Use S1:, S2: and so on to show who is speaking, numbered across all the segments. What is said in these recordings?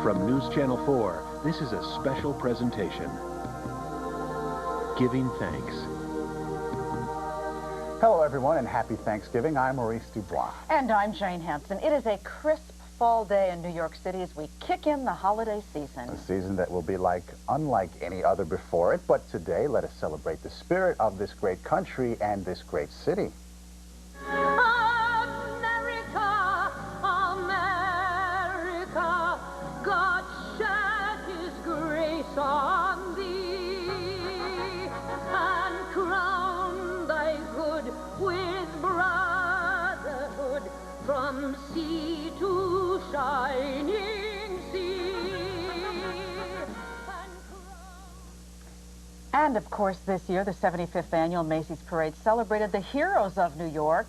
S1: From NewsChannel 4, this is a special presentation. Giving thanks.
S2: Hello, everyone, and happy Thanksgiving. I'm Maurice DuBois.
S3: And I'm Jane Hanson. It is a crisp fall day in New York City as we kick in the holiday season.
S2: A season that will be unlike any other before it. But today, let us celebrate the spirit of this great country and this great city.
S4: On thee, and crown thy good with brotherhood from sea to shining sea.
S3: And of course, this year, the 75th annual Macy's Parade celebrated the heroes of New York.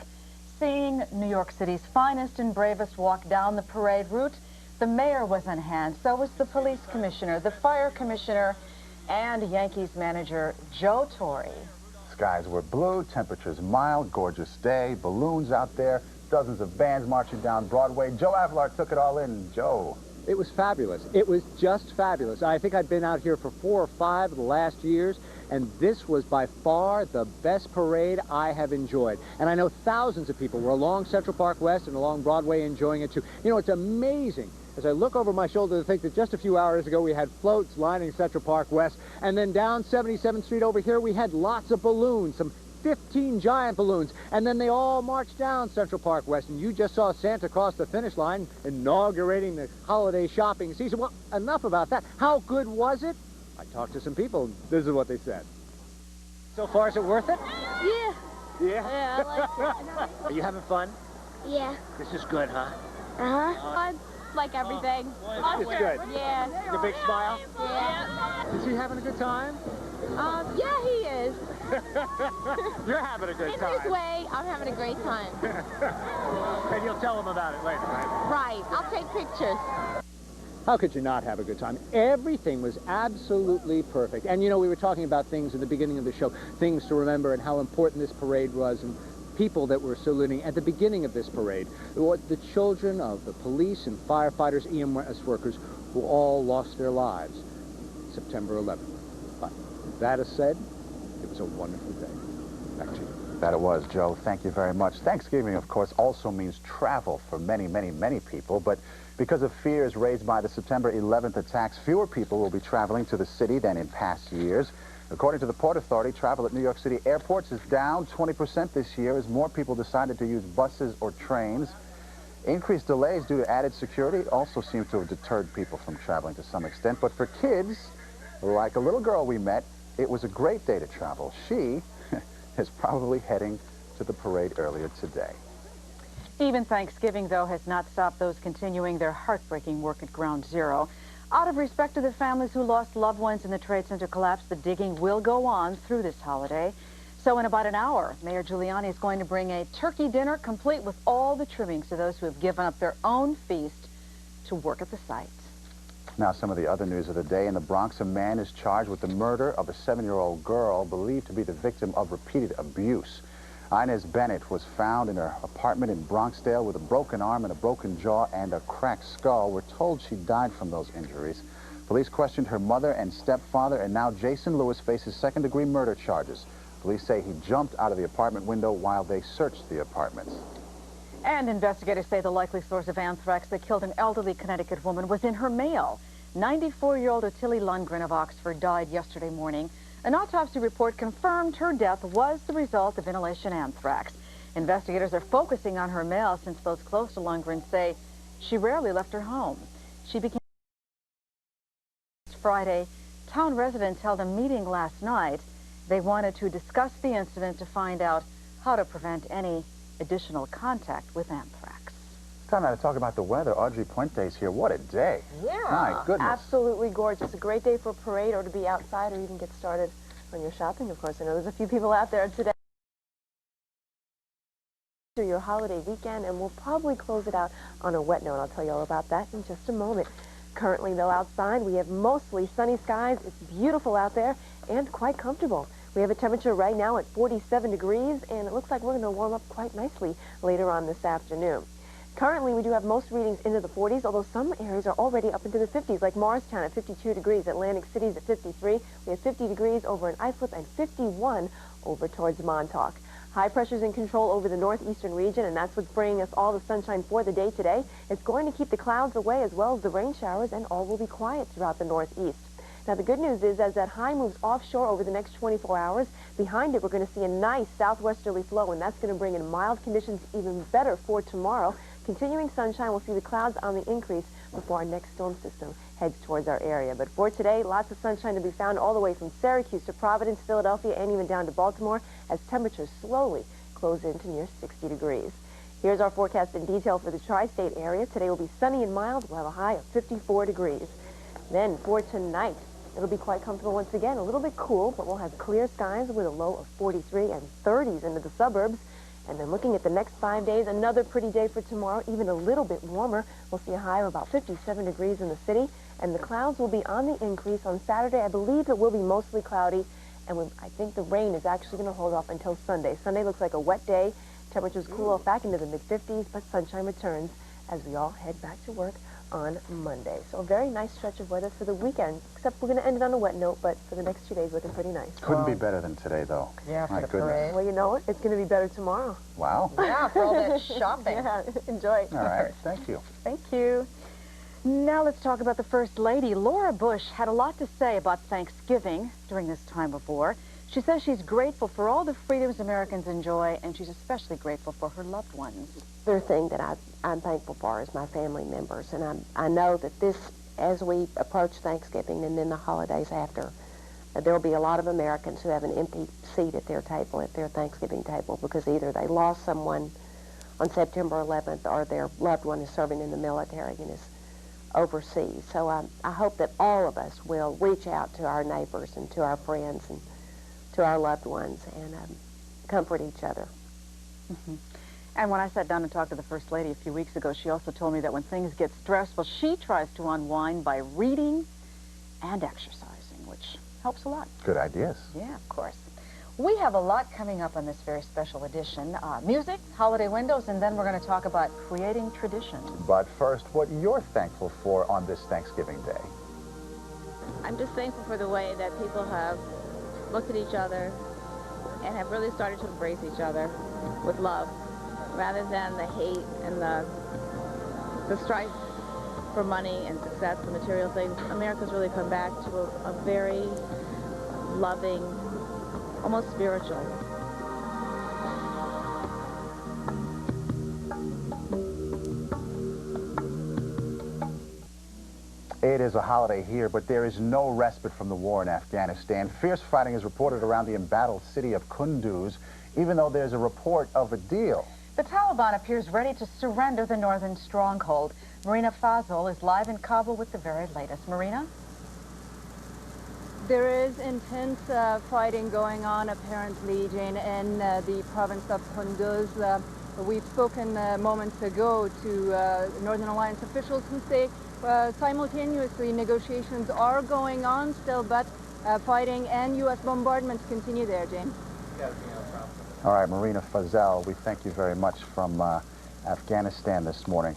S3: Seeing New York City's finest and bravest walk down the parade route, the mayor was on hand, so was the police commissioner, the fire commissioner, and Yankees manager Joe Torre.
S2: Skies were blue, temperatures mild, gorgeous day, balloons out there, dozens of bands marching down Broadway. Joe Avalar took it all in. Joe.
S5: It was fabulous. It was just fabulous. I think I'd been out here for 4 or 5 of the last years, and this was by far the best parade I have enjoyed. And I know thousands of people were along Central Park West and along Broadway enjoying it too. You know, it's amazing as I look over my shoulder to think that just a few hours ago we had floats lining Central Park West, and then down 77th Street over here we had lots of balloons, some 15 giant balloons, and then they all marched down Central Park West, and you just saw Santa cross the finish line, inaugurating the holiday shopping season. Well, enough about that. How good was it? I talked to some people, and this is what they said. So far, is it worth it?
S4: Yeah.
S5: Yeah?
S4: Yeah, I like it.
S5: Are you having fun?
S4: Yeah.
S5: This is good, huh?
S4: Uh-huh. Like everything.
S5: It's good.
S4: Yeah.
S5: The big smile?
S4: Yeah.
S5: Is he having a good time?
S4: Yeah, he is.
S5: You're having a good
S4: In
S5: time.
S4: his way, I'm having a great time.
S5: And you'll tell him about it later, right?
S4: Right. I'll take pictures.
S5: How could you not have a good time? Everything was absolutely perfect. And, you know, we were talking about things in the beginning of the show, things to remember and how important this parade was, and people that were saluting at the beginning of this parade. The children of the police and firefighters, EMS workers, who all lost their lives September 11th. But that is said, it was a wonderful day. Back to you.
S2: That it was, Joe. Thank you very much. Thanksgiving, of course, also means travel for many, many, many people. But because of fears raised by the September 11th attacks, fewer people will be traveling to the city than in past years. According to the Port Authority, travel at New York City airports is down 20% this year as more people decided to use buses or trains. Increased delays due to added security also seem to have deterred people from traveling to some extent. But for kids, like a little girl we met, it was a great day to travel. She is probably heading to the parade earlier today.
S3: Even Thanksgiving, though, has not stopped those continuing their heartbreaking work at Ground Zero. Out of respect to the families who lost loved ones in the Trade Center collapse, the digging will go on through this holiday. So in about an hour, Mayor Giuliani is going to bring a turkey dinner complete with all the trimmings to those who have given up their own feast to work at the site.
S2: Now, some of the other news of the day. In the Bronx, a man is charged with the murder of a 7-year-old girl believed to be the victim of repeated abuse. Inez Bennett was found in her apartment in Bronxdale with a broken arm and a broken jaw and a cracked skull. We're told she died from those injuries. Police questioned her mother and stepfather, and now Jason Lewis faces second-degree murder charges. Police say he jumped out of the apartment window while they searched the apartments.
S3: And investigators say the likely source of anthrax that killed an elderly Connecticut woman was in her mail. 94-year-old Ottilie Lundgren of Oxford died yesterday morning. An autopsy report confirmed her death was the result of inhalation anthrax. Investigators are focusing on her mail since those close to Lundgren say she rarely left her home. She became Friday. Town residents held a meeting last night. They wanted to discuss the incident to find out how to prevent any additional contact with anthrax.
S2: Time now to talk about the weather. Audrey Puente's here. What a day.
S6: Yeah.
S2: My goodness.
S6: Absolutely gorgeous. A great day for a parade or to be outside or even get started on your shopping, of course. I know there's a few people out there today. Your holiday weekend, and we'll probably close it out on a wet note. I'll tell you all about that in just a moment. Currently, though, outside, we have mostly sunny skies. It's beautiful out there and quite comfortable. We have a temperature right now at 47 degrees, and it looks like we're going to warm up quite nicely later on this afternoon. Currently, we do have most readings into the 40s, although some areas are already up into the 50s, like Morristown at 52 degrees, Atlantic City's at 53. We have 50 degrees over in Islip and 51 over towards Montauk. High pressure's in control over the northeastern region, and that's what's bringing us all the sunshine for the day today. It's going to keep the clouds away as well as the rain showers, and all will be quiet throughout the northeast. Now, the good news is, as that high moves offshore over the next 24 hours, behind it, we're going to see a nice southwesterly flow, and that's going to bring in mild conditions even better for tomorrow. Continuing sunshine, we'll see the clouds on the increase before our next storm system heads towards our area. But for today, lots of sunshine to be found all the way from Syracuse to Providence, Philadelphia, and even down to Baltimore as temperatures slowly close in to near 60 degrees. Here's our forecast in detail for the tri-state area. Today will be sunny and mild. We'll have a high of 54 degrees. Then for tonight, it'll be quite comfortable once again. A little bit cool, but we'll have clear skies with a low of 43 and 30s into the suburbs. And then looking at the next 5 days, another pretty day for tomorrow, even a little bit warmer. We'll see a high of about 57 degrees in the city, and the clouds will be on the increase on Saturday. I believe it will be mostly cloudy, and I think the rain is actually going to hold off until Sunday. Sunday looks like a wet day. Temperatures cool off back into the mid-50s, but sunshine returns as we all head back to work on Monday. So a very nice stretch of weather for the weekend, except we're going to end it on a wet note, but for the next 2 days looking pretty nice.
S2: Couldn't be better than today, though.
S3: Yeah,
S2: My
S3: for the
S2: goodness.
S3: parade.
S6: Well, you know what? It's going to be better tomorrow.
S2: Wow.
S3: Yeah, for all that shopping.
S6: Yeah, enjoy.
S2: All right. Thank you.
S3: Thank you. Now let's talk about the First Lady. Laura Bush had a lot to say about Thanksgiving during this time of war. She says she's grateful for all the freedoms Americans enjoy, and she's especially grateful for her loved ones.
S7: The other thing that I'm thankful for is my family members, and I know that this, as we approach Thanksgiving and then the holidays after, there will be a lot of Americans who have an empty seat at their table, at their Thanksgiving table, because either they lost someone on September 11th or their loved one is serving in the military and is overseas. So I hope that all of us will reach out to our neighbors and to our friends and to our loved ones and comfort each other.
S3: Mm-hmm. And when I sat down and talked to the First Lady a few weeks ago, she also told me that when things get stressful, she tries to unwind by reading and exercising, which helps a lot.
S2: Good ideas.
S3: Yeah, of course. We have a lot coming up on this very special edition. Music, holiday windows, and then we're going to talk about creating traditions.
S2: But first, what you're thankful for on this Thanksgiving Day?
S4: I'm just thankful for the way that people have looked at each other and have really started to embrace each other with love, rather than the hate and the strife for money and success and material things. America's really come back to a very loving, almost spiritual.
S2: It is a holiday here, but there is no respite from the war in Afghanistan. Fierce fighting is reported around the embattled city of Kunduz, even though there's a report of a deal.
S3: The Taliban appears ready to surrender the northern stronghold. Marina Fazal is live in Kabul with the very latest. Marina?
S8: There is intense fighting going on, apparently, Jane, in the province of Kunduz. We've spoken moments ago to Northern Alliance officials who say simultaneously negotiations are going on still, but fighting and U.S. bombardments continue there, Jane.
S2: All right, Marina Fazal, we thank you very much from Afghanistan this morning.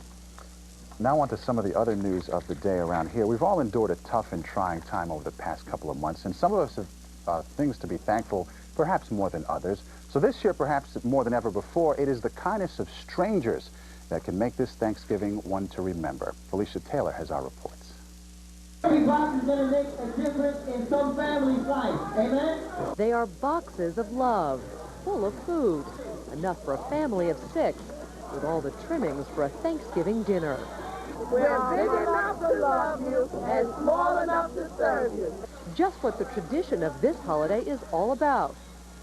S2: Now on to some of the other news of the day around here. We've all endured a tough and trying time over the past couple of months, and some of us have things to be thankful, perhaps more than others. So this year, perhaps more than ever before, it is the kindness of strangers that can make this Thanksgiving one to remember. Felicia Taylor has our reports.
S9: Every box is going to make a difference in some family's life. Amen?
S10: They are boxes of love, full of food, enough for a family of 6, with all the trimmings for a Thanksgiving dinner.
S9: We're big enough to love you and small enough to serve you.
S10: Just what the tradition of this holiday is all about,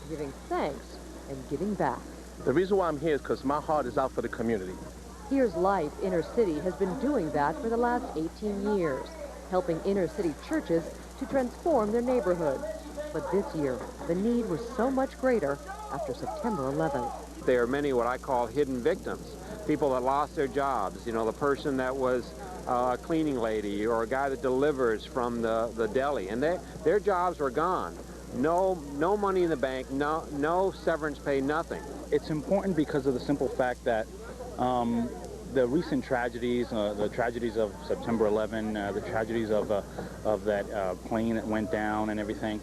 S10: giving thanks and giving back.
S11: The reason why I'm here is because my heart is out for the community.
S10: Here's Life Inner City has been doing that for the last 18 years, helping inner city churches to transform their neighborhoods. But this year, the need was so much greater after September 11th.
S12: There are many what I call hidden victims, people that lost their jobs. You know, the person that was a cleaning lady or a guy that delivers from the deli, and their jobs were gone. No money in the bank, no severance pay, nothing.
S13: It's important because of the simple fact that the recent tragedies, the tragedies of September 11, the tragedies of that plane that went down and everything,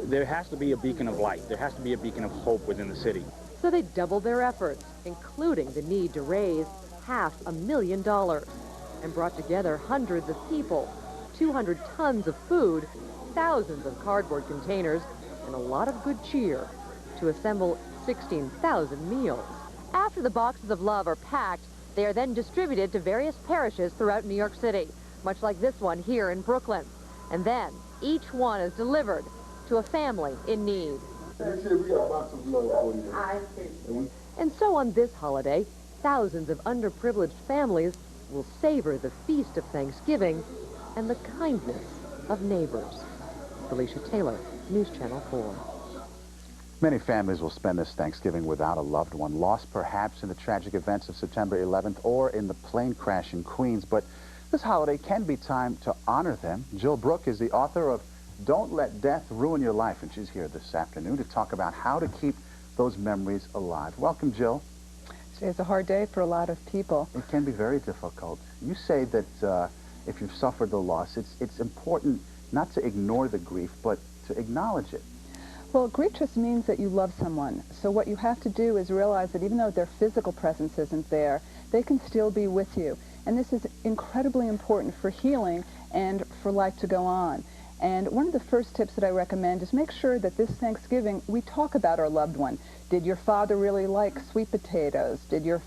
S13: there has to be a beacon of light. There has to be a beacon of hope within the city.
S10: So they doubled their efforts, including the need to raise $500,000, and brought together hundreds of people, 200 tons of food, thousands of cardboard containers, and a lot of good cheer to assemble 16,000 meals. After the boxes of love are packed, they are then distributed to various parishes throughout New York City, much like this one here in Brooklyn. And then each one is delivered to a family in need. And so on this holiday, thousands of underprivileged families will savor the feast of Thanksgiving and the kindness of neighbors. Felicia Taylor, News Channel 4.
S2: Many families will spend this Thanksgiving without a loved one, lost perhaps in the tragic events of September 11th or in the plane crash in Queens. But this holiday can be time to honor them. Jill Brooke is the author of Don't Let Death Ruin Your Life, and she's here this afternoon to talk about how to keep those memories alive. Welcome, Jill.
S14: Today's a hard day for a lot of people.
S2: It can be very difficult. You say that if you've suffered the loss, it's important not to ignore the grief, but to acknowledge it.
S14: Well, grief just means that you love someone. So what you have to do is realize that even though their physical presence isn't there, they can still be with you. And this is incredibly important for healing and for life to go on. And one of the first tips that I recommend is make sure that this Thanksgiving we talk about our loved one. Did your father really like sweet potatoes? Did your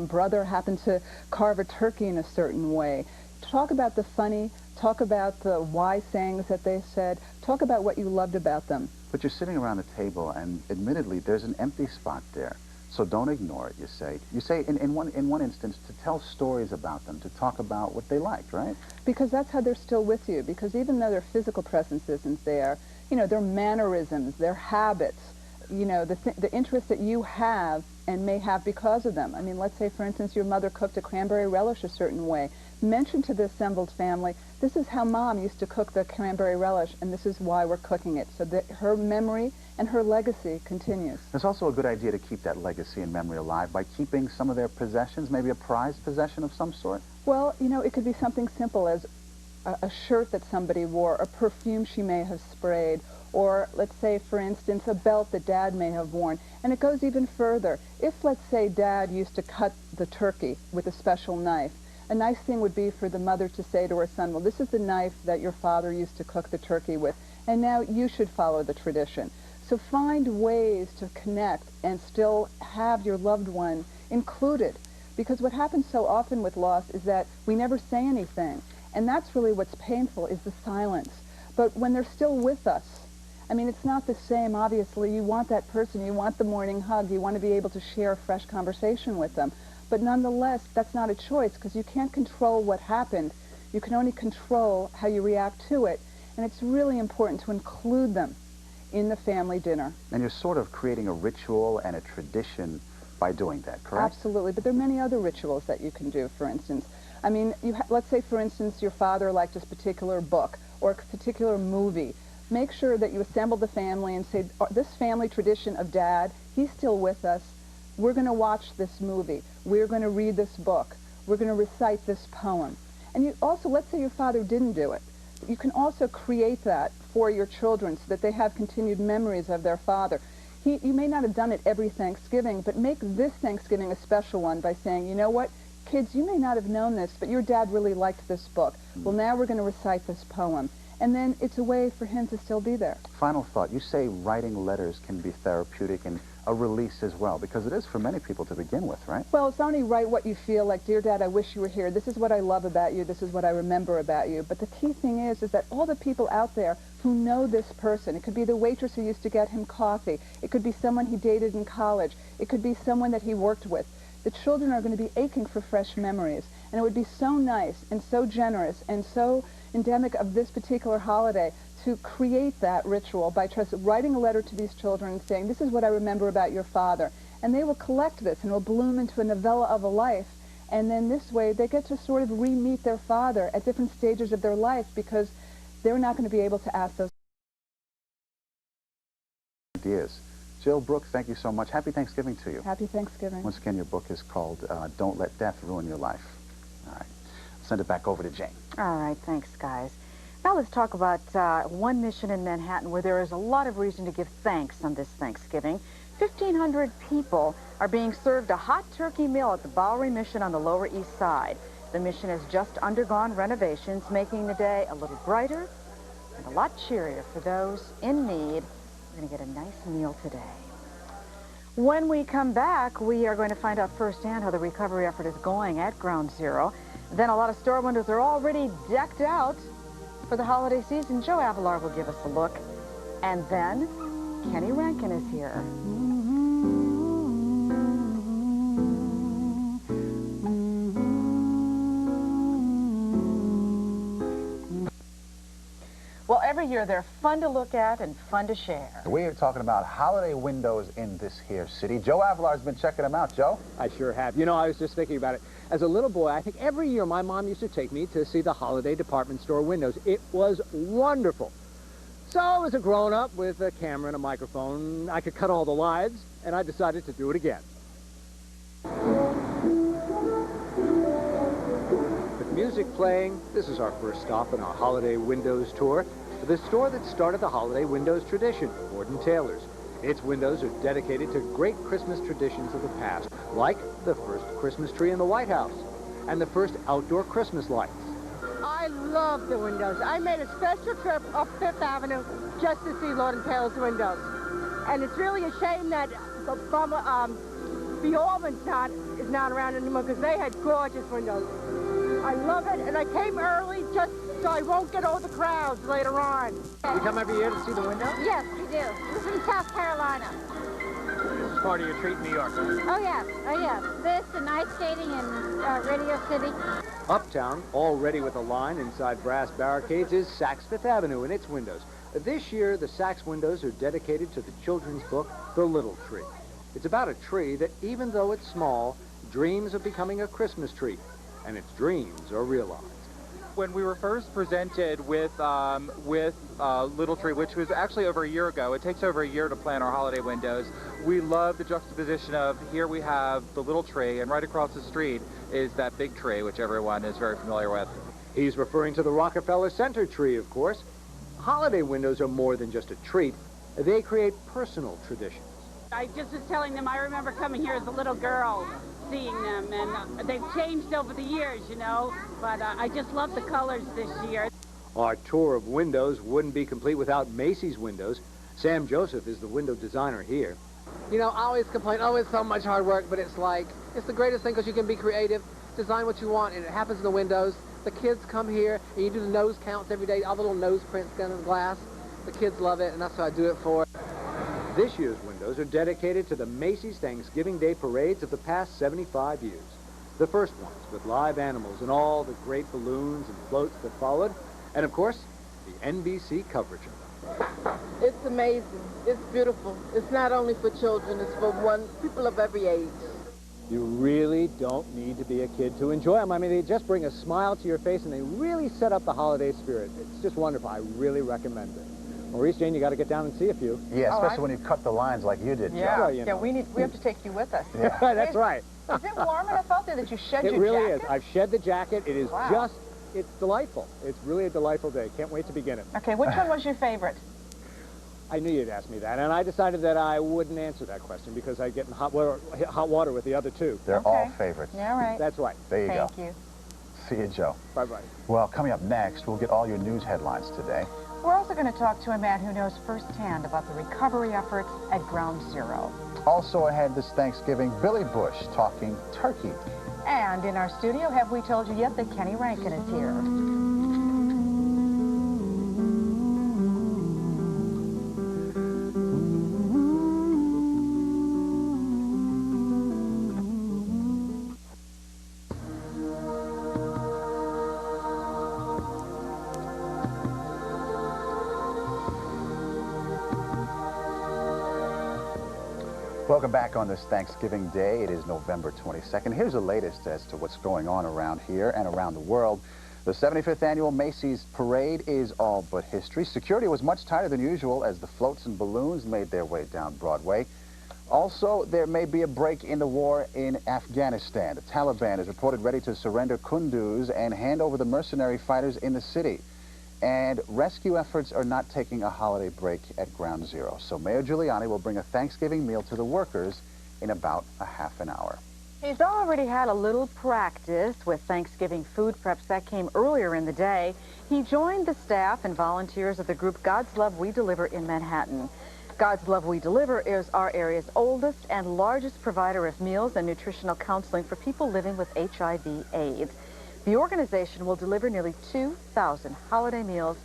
S14: brother happen to carve a turkey in a certain way? Talk about the funny, talk about the wise sayings that they said, talk about what you loved about them.
S2: But you're sitting around the table, and admittedly, there's an empty spot there. So don't ignore it, you say. You say, in one instance, to tell stories about them, to talk about what they liked, right?
S14: Because that's how they're still with you. Because even though their physical presence isn't there, you know, their mannerisms, their habits, you know, the interest that you have and may have because of them. I mean, let's say, for instance, your mother cooked a cranberry relish a certain way. Mention to the assembled family, this is how Mom used to cook the cranberry relish, and this is why we're cooking it, so that her memory and her legacy continues.
S2: It's also a good idea to keep that legacy and memory alive by keeping some of their possessions, maybe a prized possession of some sort.
S14: Well, you know, it could be something simple as a shirt that somebody wore, a perfume she may have sprayed, or let's say, for instance, a belt that Dad may have worn. And it goes even further. If, let's say, Dad used to cut the turkey with a special knife, a nice thing would be for the mother to say to her son, well, this is the knife that your father used to cook the turkey with, and now you should follow the tradition. So find ways to connect and still have your loved one included. Because what happens so often with loss is that we never say anything. And that's really what's painful, is the silence. But when they're still with us, I mean, it's not the same, obviously. You want that person, you want the morning hug, you want to be able to share a fresh conversation with them. But nonetheless, that's not a choice, because you can't control what happened. You can only control how you react to it. And it's really important to include them in the family dinner.
S2: And you're sort of creating a ritual and a tradition by doing that, correct?
S14: Absolutely, but there are many other rituals that you can do, for instance. I mean, let's say, for instance, your father liked this particular book or a particular movie. Make sure that you assemble the family and say, this family tradition of Dad, he's still with us. We're going to watch this movie. We're going to read this book. We're going to recite this poem. And you also, let's say your father didn't do it. You can also create that for your children so that they have continued memories of their father. You may not have done it every Thanksgiving, but make this Thanksgiving a special one by saying, you know what, kids, you may not have known this, but your dad really liked this book. Well, now we're going to recite this poem. And then it's a way for him to still be there.
S2: Final thought. You say writing letters can be therapeutic and a release as well, because it is for many people to begin with, right?
S14: Well, it's only write what you feel, like, dear Dad, I wish you were here. This is what I love about you. This is what I remember about you. But the key thing is that all the people out there who know this person, it could be the waitress who used to get him coffee. It could be someone he dated in college. It could be someone that he worked with. The children are going to be aching for fresh memories. And it would be so nice and so generous and so endemic of this particular holiday to create that ritual by just writing a letter to these children and saying, this is what I remember about your father. And they will collect this and it will bloom into a novella of a life. And then this way they get to sort of re-meet their father at different stages of their life, because they're not going to be able to ask those
S2: ideas. Jill Brooks, thank you so much. Happy Thanksgiving to you.
S14: Happy Thanksgiving.
S2: Once again, your book is called Don't Let Death Ruin Your Life. All right. Send it back over to Jane.
S3: All right, thanks, guys. Now let's talk about one mission in Manhattan where there is a lot of reason to give thanks on this Thanksgiving. 1,500 people are being served a hot turkey meal at the Bowery Mission on the Lower East Side. The mission has just undergone renovations, making the day a little brighter and a lot cheerier for those in need. We're going to get a nice meal today. When we come back, we are going to find out firsthand how the recovery effort is going at Ground Zero. Then a lot of store windows are already decked out for the holiday season. Joe Avalar will give us a look. And then Kenny Rankin is here. Well, every year they're fun to look at and fun to share.
S2: We are talking about holiday windows in this here city. Joe Avalar's been checking them out. Joe?
S5: I sure have. You know, I was just thinking about it. As a little boy, I think every year my mom used to take me to see the holiday department store windows. It was wonderful. So as a grown-up with a camera and a microphone, I could cut all the lines, and I decided to do it again. With music playing, this is our first stop in our holiday windows tour. The store that started the holiday windows tradition, Gordon Taylor's. Its windows are dedicated to great Christmas traditions of the past, like the first Christmas tree in the White House and the first outdoor Christmas lights.
S15: I love the windows. I made a special trip up Fifth Avenue just to see Lord & Taylor's windows. And it's really a shame that the Albans is not around anymore because they had gorgeous windows. I love it, and I came early just so I won't get all the crowds later on.
S5: You come every year to see the windows?
S15: Yes, we do. We're from South Carolina.
S5: This is part of your treat in New York.
S15: Oh, yes. Oh, yes. This and ice skating in Radio City.
S5: Uptown, already with a line inside brass barricades, is Saks Fifth Avenue and its windows. This year, the Saks windows are dedicated to the children's book, The Little Tree. It's about a tree that, even though it's small, dreams of becoming a Christmas tree, and its dreams are realized.
S16: When we were first presented with Little Tree, which was actually over a year ago, it takes over a year to plan our holiday windows. We love the juxtaposition of here we have the little tree, and right across the street is that big tree, which everyone is very familiar with.
S5: He's referring to the Rockefeller Center tree, of course. Holiday windows are more than just a treat. They create personal traditions.
S17: I just was telling them I remember coming here as a little girl, seeing them, and they've changed over the years, you know, but I just love the colors this year.
S5: Our tour of windows wouldn't be complete without Macy's windows. Sam Joseph is the window designer here.
S18: You know, I always complain, oh, it's so much hard work, but it's like, it's the greatest thing because you can be creative, design what you want, and it happens in the windows. The kids come here, and you do the nose counts every day, all the little nose prints done in the glass. The kids love it, and that's what I do it for.
S5: This year's windows are dedicated to the Macy's Thanksgiving Day parades of the past 75 years. The first ones with live animals and all the great balloons and floats that followed, and of course, the NBC coverage of them.
S19: It's amazing. It's beautiful. It's not only for children, it's for people of every age.
S5: You really don't need to be a kid to enjoy them. I mean, they just bring a smile to your face, and they really set up the holiday spirit. It's just wonderful. I really recommend it. Maurice, Jane, you got to get down and see a few.
S2: Yeah, especially when you cut the lines like you did, Joe.
S3: Yeah,
S5: Well, you know.
S3: we have to take you with us.
S2: Yeah.
S5: That's right.
S3: Is it warm enough out there that you shed your
S5: It really
S3: jacket?
S5: is. I've shed the jacket. It is
S3: Wow.
S5: it's delightful. It's really a delightful day. Can't wait to begin it.
S3: Okay, which one was your favorite?
S5: I knew you'd ask me that, and I decided that I wouldn't answer that question because I get in hot water with the other two.
S2: They're all favorites.
S3: Yeah, right.
S5: That's right.
S2: There you go.
S3: Thank you.
S2: See you, Joe.
S5: Bye-bye.
S2: Well, coming up next, we'll get all your news headlines today.
S3: We're also going to talk to a man who knows firsthand about the recovery efforts at Ground Zero.
S2: Also ahead this Thanksgiving, Billy Bush talking turkey.
S3: And in our studio, have we told you yet that Kenny Rankin is here?
S2: Welcome back on this Thanksgiving Day. It is November 22nd. Here's the latest as to what's going on around here and around the world. The 75th annual Macy's parade is all but history. Security was much tighter than usual as the floats and balloons made their way down Broadway. Also, there may be a break in the war in Afghanistan. The Taliban is reported ready to surrender Kunduz and hand over the mercenary fighters in the city. And rescue efforts are not taking a holiday break at Ground Zero. So Mayor Giuliani will bring a Thanksgiving meal to the workers in about a half an hour.
S3: He's already had a little practice with Thanksgiving food preps that came earlier in the day. He joined the staff and volunteers of the group God's Love We Deliver in Manhattan. God's Love We Deliver is our area's oldest and largest provider of meals and nutritional counseling for people living with HIV/AIDS. The organization will deliver nearly 2,000 holiday meals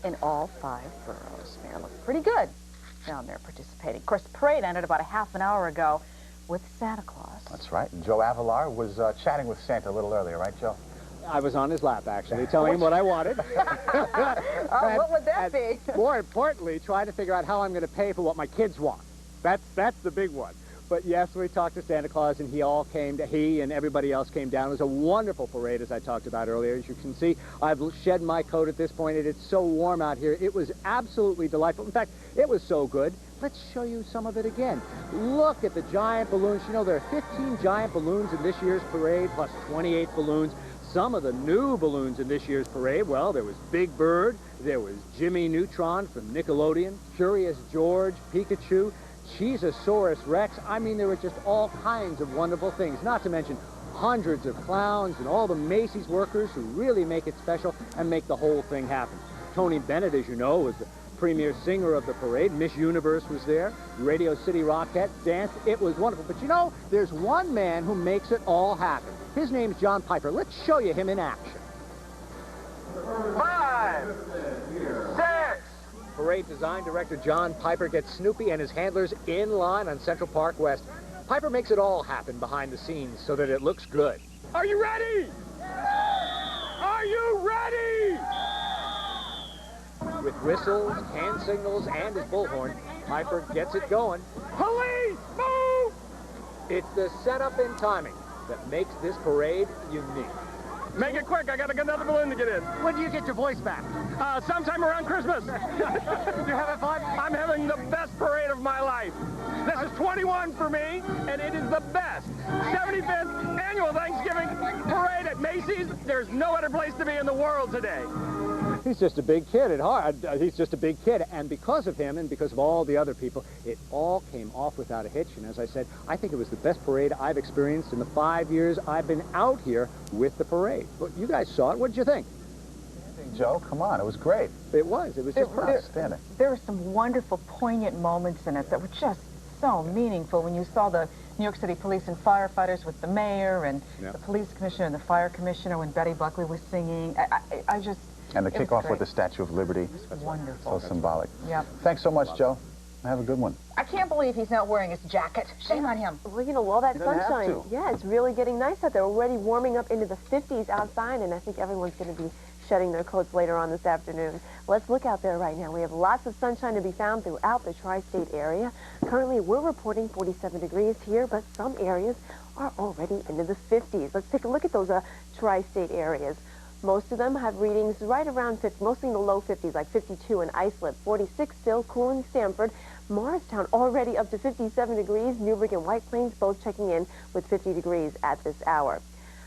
S3: in all 5 boroughs. Mayor looked pretty good down there participating. Of course, the parade ended about a half an hour ago with Santa Claus.
S2: That's right. And Joe Avalar was chatting with Santa a little earlier, right, Joe?
S5: I was on his lap, actually, telling him what I wanted.
S3: What would that be?
S5: More importantly, trying to figure out how I'm going to pay for what my kids want. That's the big one. But yes, we talked to Santa Claus, and he and everybody else came down. It was a wonderful parade, as I talked about earlier. As you can see, I've shed my coat at this point. It's so warm out here. It was absolutely delightful. In fact, it was so good. Let's show you some of it again. Look at the giant balloons. You know, there are 15 giant balloons in this year's parade, plus 28 balloons. Some of the new balloons in this year's parade, well, there was Big Bird, there was Jimmy Neutron from Nickelodeon, Curious George, Pikachu, Cheezosaurus Rex. I mean, there were just all kinds of wonderful things, not to mention hundreds of clowns and all the Macy's workers who really make it special and make the whole thing happen. Tony Bennett, as you know, was the premier singer of the parade. Miss Universe was there. Radio City Rockettes danced. It was wonderful. But you know, there's one man who makes it all happen. His name's John Piper. Let's show you him in action.
S9: 5, 6.
S5: Parade design director John Piper gets Snoopy and his handlers in line on Central Park West. Piper makes it all happen behind the scenes so that it looks good.
S9: Are you ready? Are you ready?
S5: With whistles, hand signals, and his bullhorn, Piper gets it going.
S9: Police, move!
S5: It's the setup and timing that makes this parade unique.
S9: Make it quick. I got to get another balloon to get in.
S5: When do you get your voice back?
S9: Sometime around Christmas.
S5: You having fun?
S9: I'm having the best parade of my life. This is 21 for me, and it is the best 75th annual Thanksgiving parade at Macy's. There's no other place to be in the world today.
S5: He's just a big kid at heart. He's just a big kid. And because of him and because of all the other people, it all came off without a hitch. And as I said, I think it was the best parade I've experienced in the 5 years I've been out here with the parade. But you guys saw it. What did you think?
S2: Joe, come on. It was great.
S5: It was. It was just
S2: outstanding.
S3: There were some wonderful, poignant moments in it that were just so meaningful when you saw the New York City police and firefighters with the mayor and the police commissioner and the fire commissioner when Betty Buckley was singing. I just...
S2: And the kickoff with the Statue of Liberty.
S3: It was wonderful.
S2: So symbolic.
S3: Yep.
S2: Thanks so much, Joe. Have a good one.
S3: I can't believe he's not wearing his jacket. Shame on him.
S6: Well, you know, all that
S2: He doesn't have
S6: sunshine.
S2: to.
S6: Yeah, it's really getting nice out there. We're already warming up into the 50s outside, and I think everyone's going to be shedding their coats later on this afternoon. Let's look out there right now. We have lots of sunshine to be found throughout the tri-state area. Currently, we're reporting 47 degrees here, but some areas are already into the 50s. Let's take a look at those tri-state areas. Most of them have readings right around 50, mostly in the low 50s, like 52 in Islip, 46 still, cool in Stamford. Morristown already up to 57 degrees. Newburgh and White Plains both checking in with 50 degrees at this hour.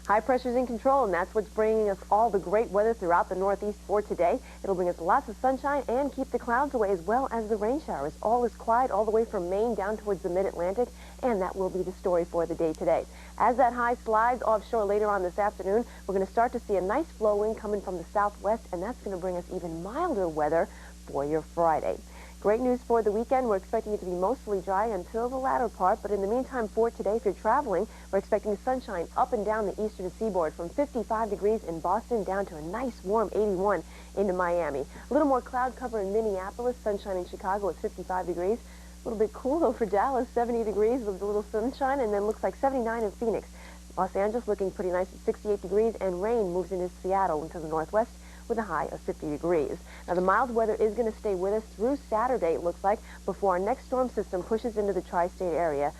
S6: High pressure's in control, and that's what's bringing us all the great weather throughout the Northeast for today. It'll bring us lots of sunshine and keep the clouds away as well as the rain showers. All is quiet all the way from Maine down towards the mid-Atlantic, and that will be the story for the day today. As that high slides offshore later on this afternoon, we're going to start to see a nice flow wind coming from the southwest, and that's going to bring us even milder weather for your Friday. Great news for the weekend. We're expecting it to be mostly dry until the latter part, but in the meantime for today, if you're traveling, we're expecting sunshine up and down the eastern seaboard from 55 degrees in Boston down to a nice warm 81 into Miami. A little more cloud cover in Minneapolis, sunshine in Chicago at 55 degrees. A little bit cool though for Dallas, 70 degrees with a little sunshine, and then looks like 79 in Phoenix. Los Angeles looking pretty nice at 68 degrees, and rain moves into Seattle into the northwest with a high of 50 degrees. Now, the mild weather is going to stay with us through Saturday, it looks like, before our next storm system pushes into the tri-state area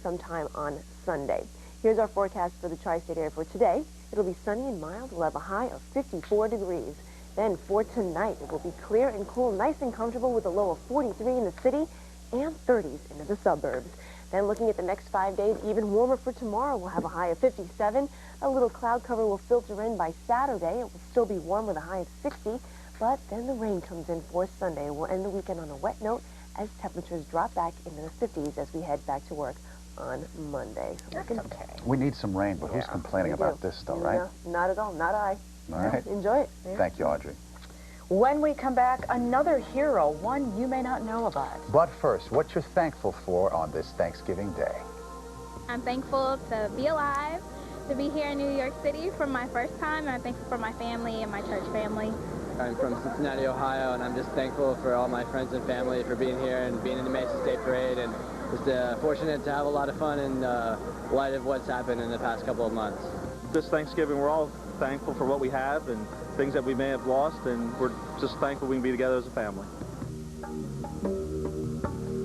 S6: sometime on Sunday. Here's our forecast for the tri-state area for today. It'll be sunny and mild. We'll have a high of 54 degrees. Then for tonight, it will be clear and cool, nice and comfortable with a low of 43 in the city and 30s into the suburbs. Then looking at the next 5 days, even warmer for tomorrow. We'll have a high of 57. A little cloud cover will filter in by Saturday. It will still be warm with a high of 60. But then the rain comes in for Sunday. We'll end the weekend on a wet note as temperatures drop back into the 50s as we head back to work on Monday. So looking okay.
S2: We need some rain, but who's complaining about this, though, right?
S6: No, not at all. Not I.
S2: All right.
S6: Enjoy it.
S2: Thank you, Audrey.
S3: When we come back, another hero, one you may not know about.
S2: But first, what you're thankful for on this Thanksgiving Day?
S20: I'm thankful to be alive, to be here in New York City for my first time, and I'm thankful for my family and my church family.
S21: I'm from Cincinnati, Ohio, and I'm just thankful for all my friends and family for being here and being in the Macy State Parade, and just fortunate to have a lot of fun in light of what's happened in the past couple of months.
S22: This Thanksgiving, we're all thankful for what we have and things that we may have lost, and we're just thankful we can be together as a family.